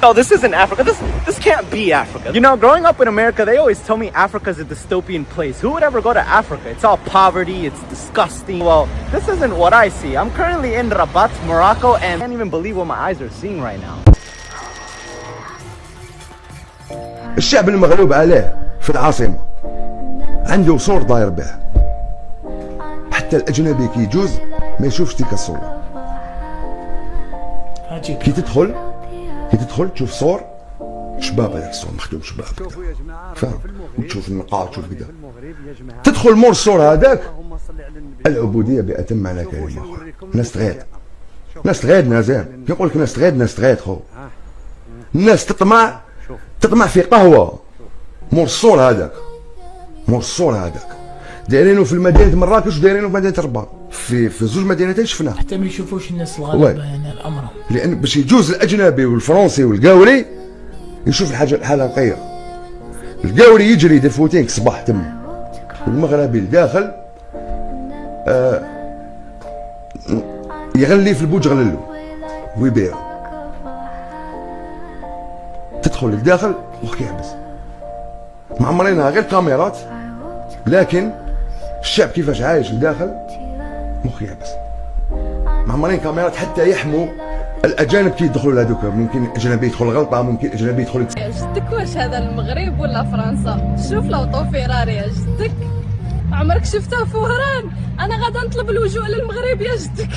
No, this isn't Africa. This can't be Africa. You know, growing up in America, they always tell me Africa's a dystopian place. Who would ever go to Africa? It's all poverty, it's disgusting. Well, this isn't what I see. I'm currently in Rabat, Morocco, and I can't even believe what my eyes are seeing right now. الشعب المغلوب عليه في العاصمة عنده صور داير به، حتى الأجنبي كي يجوز ما يشوفش تلك الصورة. كي تدخل تشوف صور شباب، هذاك الصور مخدوم شباب فاهم، وتشوف النقاط تشوف كذا، تدخل مور الصور هذاك العبودية بأتم معنى كلمة. ناس تغيد نازين، كيقول لك ناس تغيد خو، الناس تطمع في قهوة مور الصور هذاك دايرينه في مدينة مراكش ودايرينه في مدينة رباط، في زوج مدينتين شفناه حتى ما يشوفوش الناس الغلابة هنا الأمر، لأن باش يجوز الأجنبي والفرنسي والقاوري يشوف الحاجة نقية. القاوري يجري يدير فوتينك صباح تم، والمغربي الداخل يغلي في البوج يغللو ويبيع. تدخل للداخل مخك يحبس، معمرينها غير كاميرات، لكن الشعب كيفاش عايش لداخل مخ يحبس. معمرين كاميرات حتى يحموا الاجانب كي يدخلوا لهذوك، ممكن اجنبي يدخل غلطه، ممكن اجنبي يدخل يا جدك واش هذا المغرب ولا فرنسا؟ شوف لوطو فيراري يا جدك، عمرك شفتها في وهران؟ انا غادا نطلب اللجوء للمغرب يا جدك.